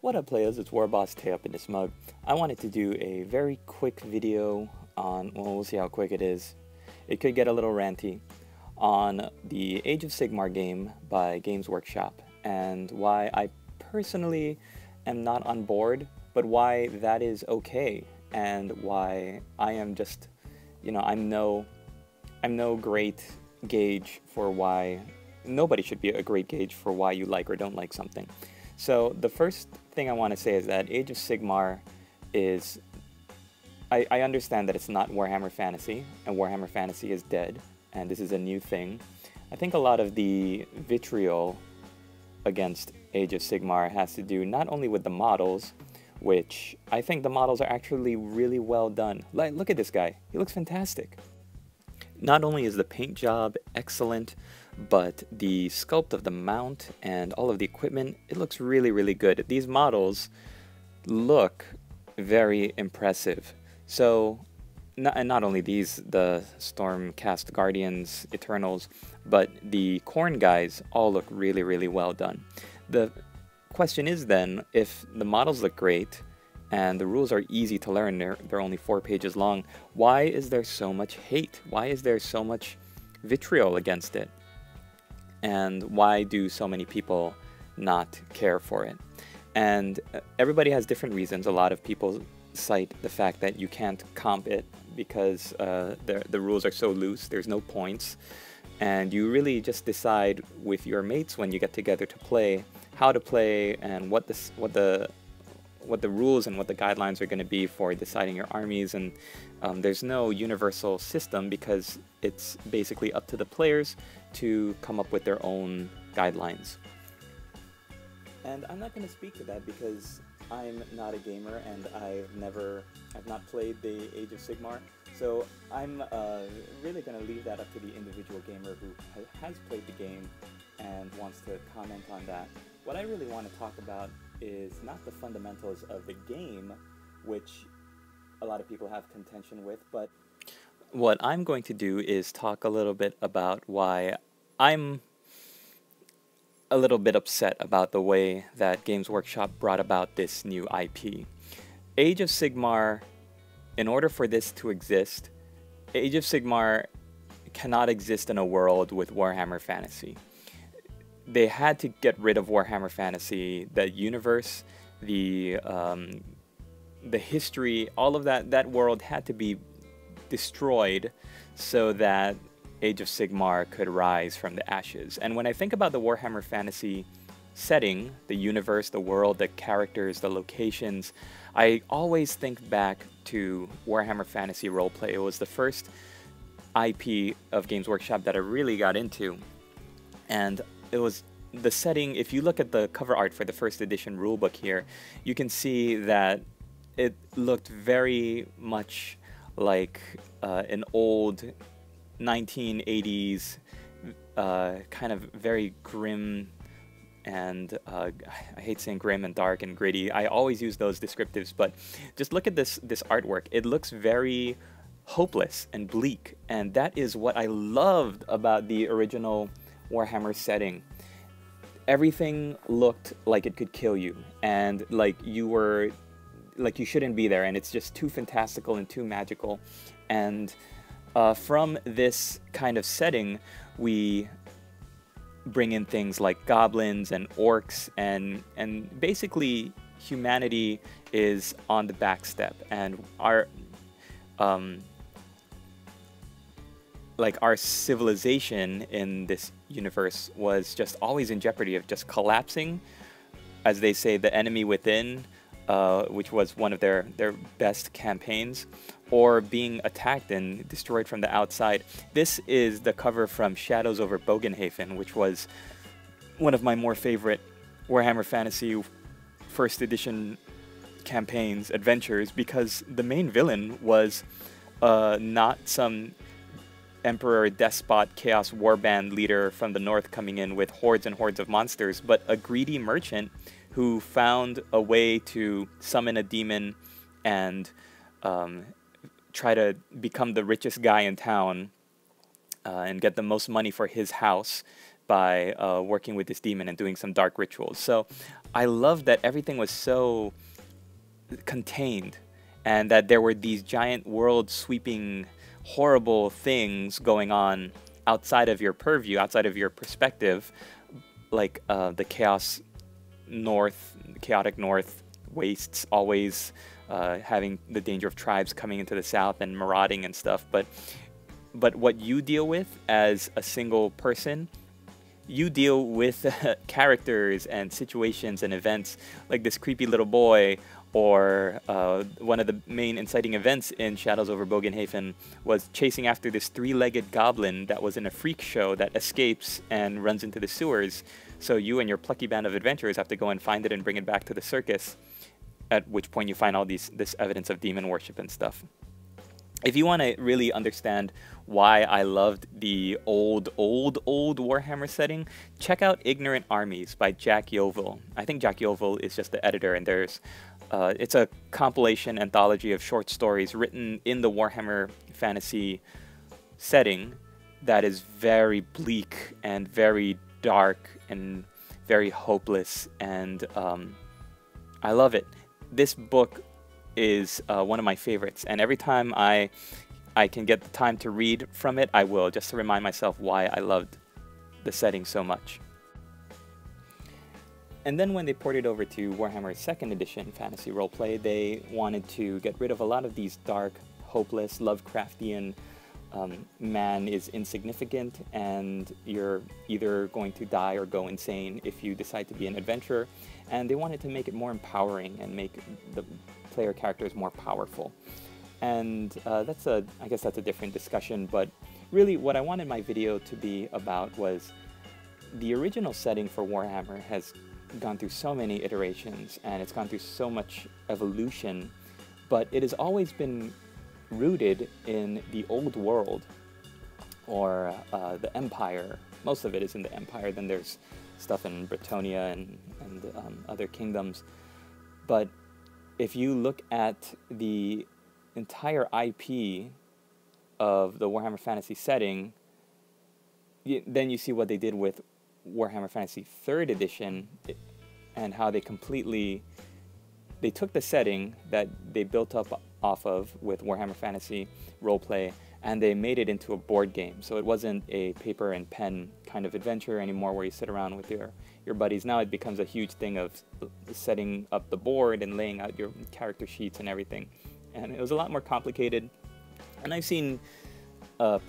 What up, players? It's WarbossTae up in this mug. I wanted to do a very quick video on, well, we'll see how quick it is. It could get a little ranty, on the Age of Sigmar game by Games Workshop, and why I personally am not on board, but why that is okay, and why I am just, I'm no great gauge for why, nobody should be a great gauge for why you like or don't like something. So the first thing I want to say is that Age of Sigmar is, I understand that it's not Warhammer Fantasy, and Warhammer Fantasy is dead, and this is a new thing. I think a lot of the vitriol against Age of Sigmar has to do not only with the models, which I think the models are actually really well done. Like, look at this guy, he looks fantastic. Not only is the paint job excellent, but the sculpt of the mount and all of the equipment, it looks really, really good. These models look very impressive. So, not only these, the Stormcast Guardians, Eternals, but the Khorne guys all look really, really well done. The question is then, if the models look great, and the rules are easy to learn, they're only 4 pages long, why is there so much hate? Why is there so much vitriol against it? And why do so many people not care for it? And everybody has different reasons. A lot of people cite the fact that you can't comp it because the rules are so loose, there's no points, and you really just decide with your mates when you get together to play how to play and what the rules and what the guidelines are going to be for deciding your armies, and there's no universal system because it's basically up to the players to come up with their own guidelines. And I'm not going to speak to that because I'm not a gamer and I've not played the Age of Sigmar, so I'm really going to leave that up to the individual gamer who has played the game and wants to comment on that. What I really want to talk about is not the fundamentals of the game, which a lot of people have contention with, but what I'm going to do is talk a little bit about why I'm a little bit upset about the way that Games Workshop brought about this new IP. Age of Sigmar, in order for this to exist, Age of Sigmar cannot exist in a world with Warhammer Fantasy. They had to get rid of Warhammer Fantasy, the universe, the history, all of that world had to be destroyed so that Age of Sigmar could rise from the ashes. And when I think about the Warhammer Fantasy setting, the universe, the world, the characters, the locations, I always think back to Warhammer Fantasy Roleplay. It was the first IP of Games Workshop that I really got into. And it was the setting. If you look at the cover art for the first edition rulebook here, you can see that it looked very much like an old 1980s kind of very grim and I hate saying grim and dark and gritty. I always use those descriptives, but just look at this artwork. It looks very hopeless and bleak, and that is what I loved about the original Warhammer setting. Everything looked like it could kill you, and like you shouldn't be there, and it's just too fantastical and too magical. And from this kind of setting, we bring in things like goblins and orcs, and basically humanity is on the back step, and our our civilization in this universe was just always in jeopardy of just collapsing. As they say, the enemy within, which was one of their best campaigns, or being attacked and destroyed from the outside. This is the cover from Shadows over Bogenhafen, which was one of my more favorite Warhammer Fantasy first edition campaigns, adventures, because the main villain was not some emperor, despot, chaos warband leader from the north coming in with hordes and hordes of monsters, but a greedy merchant who found a way to summon a demon and try to become the richest guy in town and get the most money for his house by working with this demon and doing some dark rituals. So I love that everything was so contained, and that there were these giant world-sweeping, horrible things going on outside of your purview, outside of your perspective, like the chaotic north wastes, always having the danger of tribes coming into the south and marauding and stuff. But what you deal with as a single person, you deal with characters and situations and events, like this creepy little boy, or one of the main inciting events in Shadows over Bogenhafen was chasing after this three-legged goblin that was in a freak show that escapes and runs into the sewers. So you and your plucky band of adventurers have to go and find it and bring it back to the circus, at which point you find all this evidence of demon worship and stuff. If you want to really understand why I loved the old Warhammer setting, check out Ignorant Armies by Jack Yeovil. I think Jack Yeovil is just the editor, and there's it's a compilation anthology of short stories written in the Warhammer fantasy setting that is very bleak and very dark and very hopeless, and I love it. This book is one of my favorites, and every time I can get the time to read from it, I will, just to remind myself why I loved the setting so much. And then when they ported over to Warhammer 2nd Edition Fantasy Roleplay, they wanted to get rid of a lot of these dark, hopeless, Lovecraftian, man is insignificant and you're either going to die or go insane if you decide to be an adventurer. And they wanted to make it more empowering and make the player characters more powerful. And I guess that's a different discussion, but really what I wanted my video to be about was the original setting for Warhammer has gone through so many iterations and it's gone through so much evolution, but it has always been rooted in the old world, or the Empire. Most of it is in the Empire, then there's stuff in Bretonnia and other kingdoms. But if you look at the entire IP of the Warhammer Fantasy setting, then you see what they did with Warhammer Fantasy 3rd Edition, and how they took the setting that they built up off of with Warhammer Fantasy Roleplay, and they made it into a board game. So it wasn't a paper and pen kind of adventure anymore where you sit around with your buddies. Now it becomes a huge thing of setting up the board and laying out your character sheets and everything. And it was a lot more complicated. And I've seen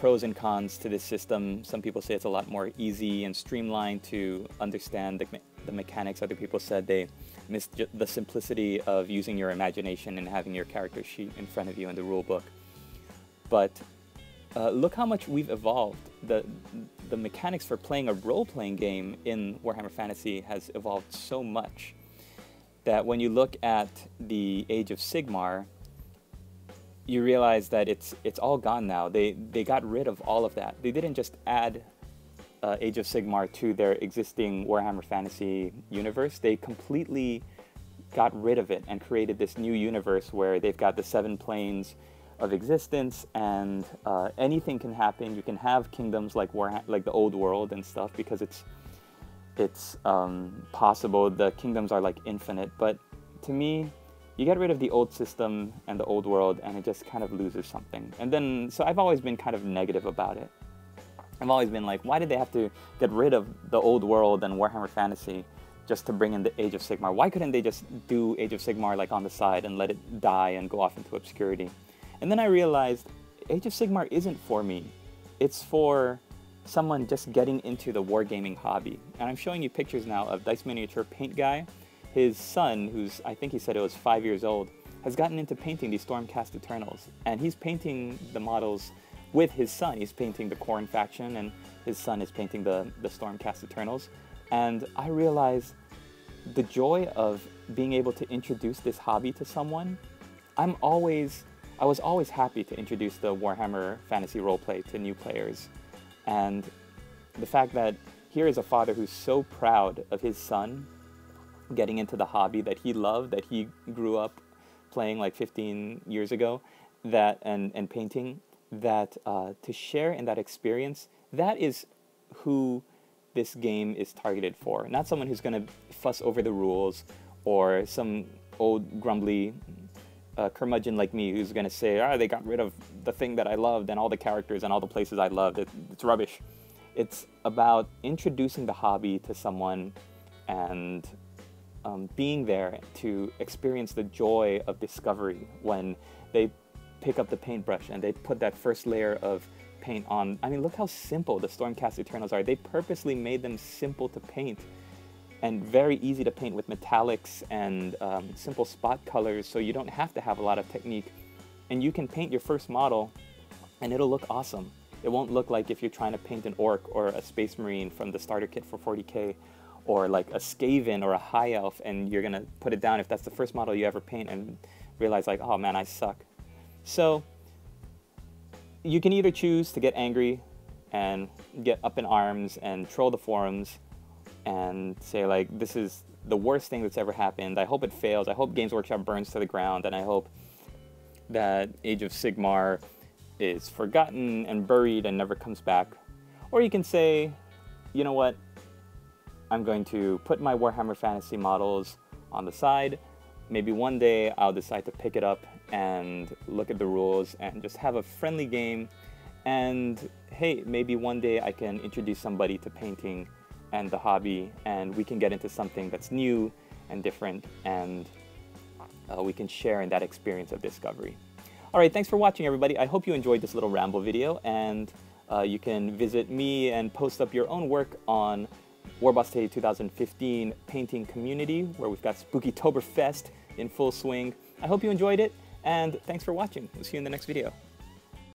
pros and cons to this system. Some people say it's a lot more easy and streamlined to understand the mechanics. Other people said they missed the simplicity of using your imagination and having your character sheet in front of you in the rule book. But look how much we've evolved. The mechanics for playing a role-playing game in Warhammer Fantasy has evolved so much that when you look at the Age of Sigmar, you realize that it's all gone now. They got rid of all of that. They didn't just add Age of Sigmar to their existing Warhammer Fantasy universe. They completely got rid of it and created this new universe where they've got the 7 planes of existence, and anything can happen. You can have kingdoms like the old world and stuff, because it's possible. The kingdoms are like infinite, but to me, you get rid of the old system and the old world, and it just kind of loses something. And then, so I've always been kind of negative about it. I've always been like, why did they have to get rid of the old world and Warhammer Fantasy just to bring in the Age of Sigmar? Why couldn't they just do Age of Sigmar like on the side and let it die and go off into obscurity? And then I realized Age of Sigmar isn't for me. It's for someone just getting into the wargaming hobby. And I'm showing you pictures now of Dice Miniature Paint Guy. His son, who's, I think he said it was 5 years old, has gotten into painting these Stormcast Eternals. And he's painting the models with his son. He's painting the Khorne faction, and his son is painting the Stormcast Eternals. And I realized the joy of being able to introduce this hobby to someone. I was always happy to introduce the Warhammer Fantasy Roleplay to new players. And the fact that here is a father who's so proud of his son getting into the hobby that he loved, that he grew up playing like 15 years ago, and painting, that to share in that experience, that is who this game is targeted for. Not someone who's going to fuss over the rules, or some old grumbly curmudgeon like me who's going to say, they got rid of the thing that I loved and all the characters and all the places I loved. It's rubbish. It's about introducing the hobby to someone and being there to experience the joy of discovery when they pick up the paintbrush and they put that first layer of paint on. I mean, look how simple the Stormcast Eternals are. They purposely made them simple to paint and very easy to paint with metallics and simple spot colors, so you don't have to have a lot of technique. And you can paint your first model and it'll look awesome. It won't look like if you're trying to paint an orc or a space marine from the starter kit for 40K, or like a Skaven or a high elf, and you're gonna put it down if that's the first model you ever paint and realize like, oh man, I suck. So you can either choose to get angry and get up in arms and troll the forums and say like, this is the worst thing that's ever happened. I hope it fails. I hope Games Workshop burns to the ground, and I hope that Age of Sigmar is forgotten and buried and never comes back. Or you can say, you know what? I'm going to put my Warhammer Fantasy models on the side. Maybe one day I'll decide to pick it up and look at the rules and just have a friendly game. And hey, maybe one day I can introduce somebody to painting and the hobby, and we can get into something that's new and different, and we can share in that experience of discovery. All right, thanks for watching, everybody. I hope you enjoyed this little ramble video, and you can visit me and post up your own work on WarbossTae 2015 painting community, where we've got Spookytoberfest in full swing. I hope you enjoyed it, and thanks for watching. We'll see you in the next video.